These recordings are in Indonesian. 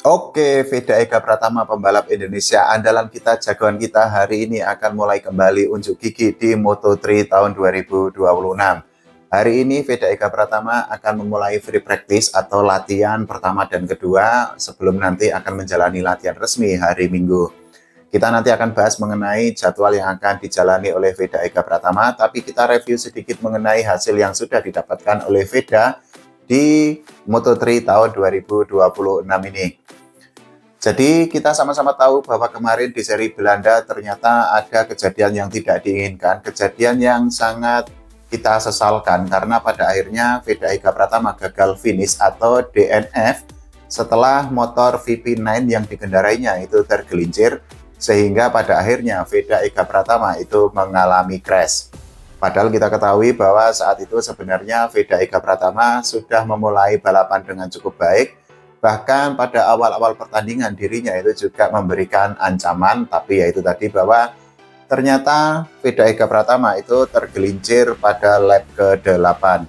Oke, Veda Eka Pratama, pembalap Indonesia andalan kita, jagoan kita hari ini akan mulai kembali unjuk gigi di Moto3 tahun 2026. Hari ini Veda Eka Pratama akan memulai free practice atau latihan pertama dan kedua sebelum nanti akan menjalani latihan resmi hari Minggu. Kita nanti akan bahas mengenai jadwal yang akan dijalani oleh Veda Eka Pratama, tapi kita review sedikit mengenai hasil yang sudah didapatkan oleh Veda di Moto3 tahun 2026 ini. Jadi kita sama-sama tahu bahwa kemarin di seri Belanda ternyata ada kejadian yang tidak diinginkan, kejadian yang sangat kita sesalkan karena pada akhirnya Veda Eka Pratama gagal finish atau DNF setelah motor VP9 yang dikendarainya itu tergelincir, sehingga pada akhirnya Veda Eka Pratama itu mengalami crash. Padahal kita ketahui bahwa saat itu sebenarnya Veda Eka Pratama sudah memulai balapan dengan cukup baik. Bahkan pada awal-awal pertandingan dirinya itu juga memberikan ancaman, tapi yaitu tadi bahwa ternyata Veda Eka Pratama itu tergelincir pada lap ke-8.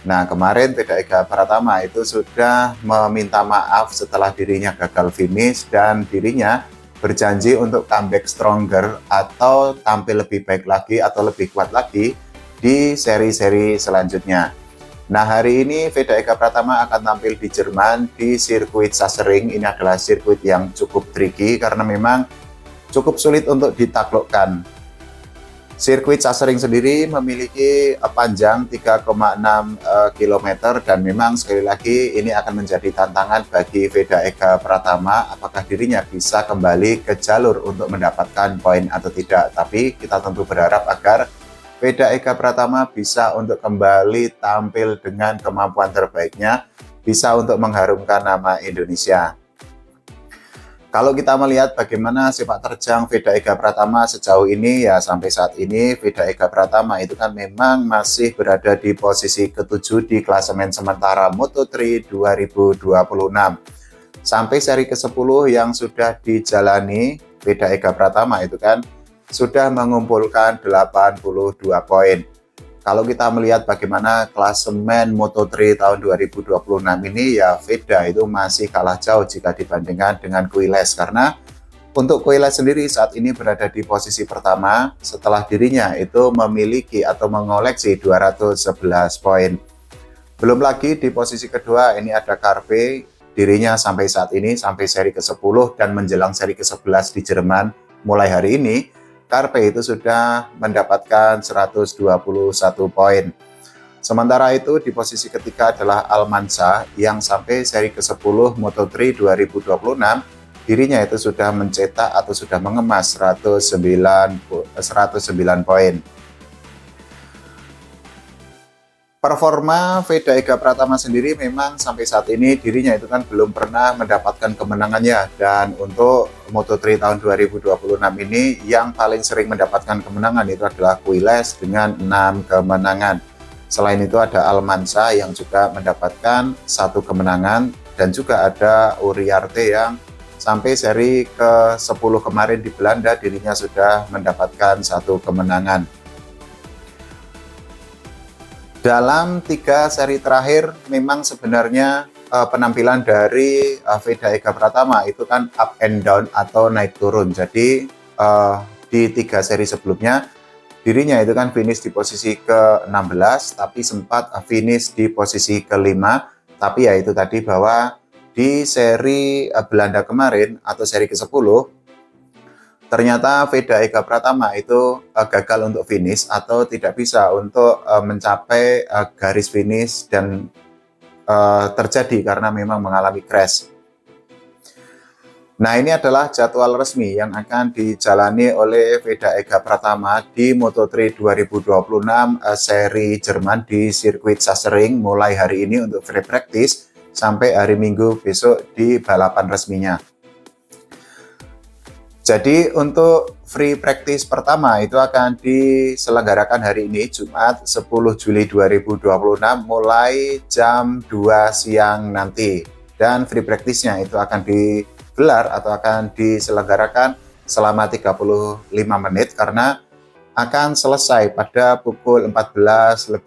Nah, kemarin Veda Eka Pratama itu sudah meminta maaf setelah dirinya gagal finish dan dirinya berjanji untuk comeback stronger atau tampil lebih baik lagi atau lebih kuat lagi di seri-seri selanjutnya. Nah, hari ini Veda Eka Pratama akan tampil di Jerman di sirkuit Sachsenring. Ini adalah sirkuit yang cukup tricky karena memang cukup sulit untuk ditaklukkan. Sirkuit Sachsenring sendiri memiliki panjang 3,6 km dan memang sekali lagi ini akan menjadi tantangan bagi Veda Eka Pratama apakah dirinya bisa kembali ke jalur untuk mendapatkan poin atau tidak. Tapi kita tentu berharap agar Veda Eka Pratama bisa untuk kembali tampil dengan kemampuan terbaiknya, bisa untuk mengharumkan nama Indonesia. Kalau kita melihat bagaimana sepak terjang Veda Eka Pratama sejauh ini, ya sampai saat ini Veda Eka Pratama itu kan memang masih berada di posisi ke-7 di klasemen sementara Moto3 2026. Sampai seri ke-10 yang sudah dijalani Veda Eka Pratama itu kan sudah mengumpulkan 82 poin. Kalau kita melihat bagaimana klasemen Moto3 tahun 2026 ini, ya Veda itu masih kalah jauh jika dibandingkan dengan Quiles, karena untuk Quiles sendiri saat ini berada di posisi pertama setelah dirinya itu memiliki atau mengoleksi 211 poin. Belum lagi di posisi kedua ini ada Carpe, dirinya sampai saat ini sampai seri ke-10 dan menjelang seri ke-11 di Jerman mulai hari ini, Carpe itu sudah mendapatkan 121 poin. Sementara itu di posisi ketiga adalah Almanza yang sampai seri ke-10 Moto3 2026 dirinya itu sudah mencetak atau sudah mengemas 109 poin. Performa Veda Eka Pratama sendiri memang sampai saat ini dirinya itu kan belum pernah mendapatkan kemenangannya, dan untuk Moto3 tahun 2026 ini yang paling sering mendapatkan kemenangan itu adalah Quiles dengan 6 kemenangan. Selain itu ada Almanza yang juga mendapatkan 1 kemenangan dan juga ada Uriarte yang sampai seri ke-10 kemarin di Belanda dirinya sudah mendapatkan 1 kemenangan. Dalam 3 seri terakhir memang sebenarnya penampilan dari Veda Eka Pratama itu kan up and down atau naik turun. Jadi di 3 seri sebelumnya dirinya itu kan finish di posisi ke-16 tapi sempat finish di posisi ke-5. Tapi ya itu tadi bahwa di seri Belanda kemarin atau seri ke-10 ternyata Veda Eka Pratama itu gagal untuk finish atau tidak bisa untuk mencapai garis finish dan terjadi karena memang mengalami crash. Nah, ini adalah jadwal resmi yang akan dijalani oleh Veda Eka Pratama di Moto3 2026 seri Jerman di sirkuit Sachsenring mulai hari ini untuk free practice sampai hari Minggu besok di balapan resminya. Jadi untuk free practice pertama itu akan diselenggarakan hari ini Jumat 10 Juli 2026 mulai jam 2 siang nanti. Dan free practice-nya itu akan digelar atau akan diselenggarakan selama 35 menit karena akan selesai pada pukul 14.35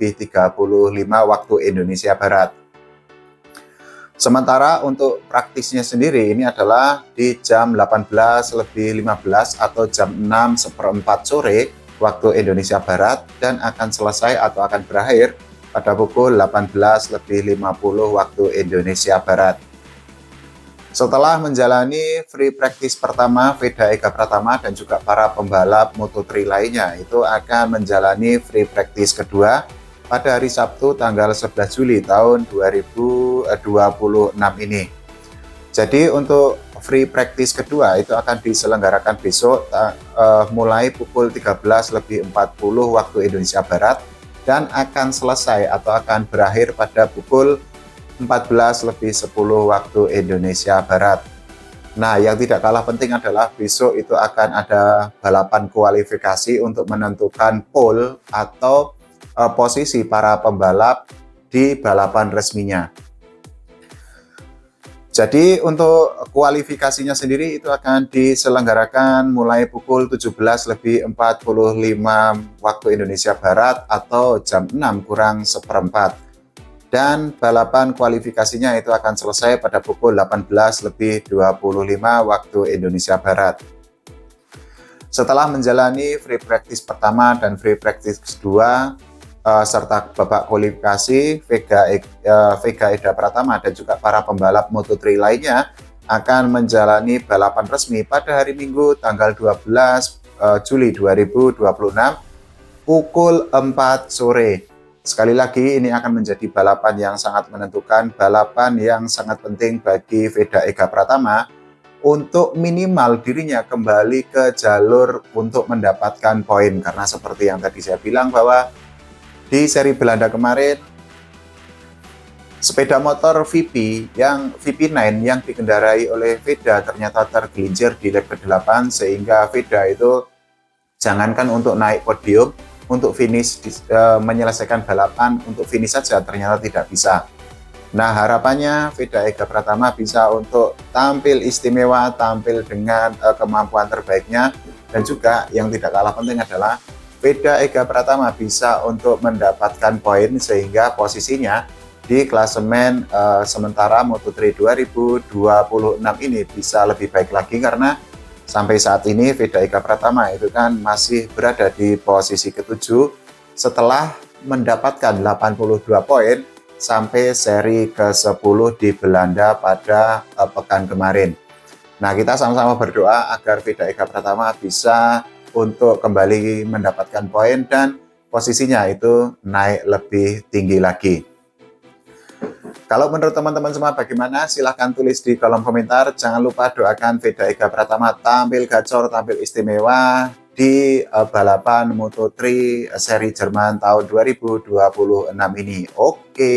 waktu Indonesia Barat. Sementara untuk praktisnya sendiri ini adalah di jam 18:15 atau jam 6:15 sore waktu Indonesia Barat dan akan selesai atau akan berakhir pada pukul 18:50 waktu Indonesia Barat. Setelah menjalani free practice pertama, Veda Ega Pratama dan juga para pembalap Moto3 lainnya itu akan menjalani free practice kedua pada hari Sabtu tanggal 11 Juli tahun 2026 ini. Jadi untuk free practice kedua itu akan diselenggarakan besok mulai pukul 13:40 waktu Indonesia Barat dan akan selesai atau akan berakhir pada pukul 14:10 waktu Indonesia Barat. Nah, yang tidak kalah penting adalah besok itu akan ada balapan kualifikasi untuk menentukan pole atau posisi para pembalap di balapan resminya. Jadi untuk kualifikasinya sendiri itu akan diselenggarakan mulai pukul 17:45 waktu Indonesia Barat atau jam 6:04. Dan balapan kualifikasinya itu akan selesai pada pukul 18:25 waktu Indonesia Barat. Setelah menjalani free practice pertama dan free practice kedua serta babak kualifikasi, Vega Ega Pratama dan juga para pembalap Moto3 lainnya akan menjalani balapan resmi pada hari Minggu tanggal 12 Juli 2026 pukul 4 sore. Sekali lagi ini akan menjadi balapan yang sangat menentukan, balapan yang sangat penting bagi Veda Ega Pratama untuk minimal dirinya kembali ke jalur untuk mendapatkan poin. Karena seperti yang tadi saya bilang bahwa di seri Belanda kemarin, sepeda motor VP9 yang dikendarai oleh Veda ternyata tergelincir di lap ke-8 sehingga Veda itu jangankan untuk naik podium, untuk finish menyelesaikan balapan, untuk finish saja ternyata tidak bisa. Nah, harapannya Veda Ega Pratama bisa untuk tampil istimewa, tampil dengan kemampuan terbaiknya, dan juga yang tidak kalah penting adalah Veda Ega Pratama bisa untuk mendapatkan poin sehingga posisinya di klasemen sementara Moto3 2026 ini bisa lebih baik lagi, karena sampai saat ini Veda Ega Pratama itu kan masih berada di posisi ke-7 setelah mendapatkan 82 poin sampai seri ke-10 di Belanda pada pekan kemarin. Nah, kita sama-sama berdoa agar Veda Ega Pratama bisa untuk kembali mendapatkan poin dan posisinya itu naik lebih tinggi lagi. Kalau menurut teman-teman semua bagaimana? Silahkan tulis di kolom komentar. Jangan lupa doakan Veda Ega Pratama tampil gacor, tampil istimewa di balapan Moto3 seri Jerman tahun 2026 ini. Oke.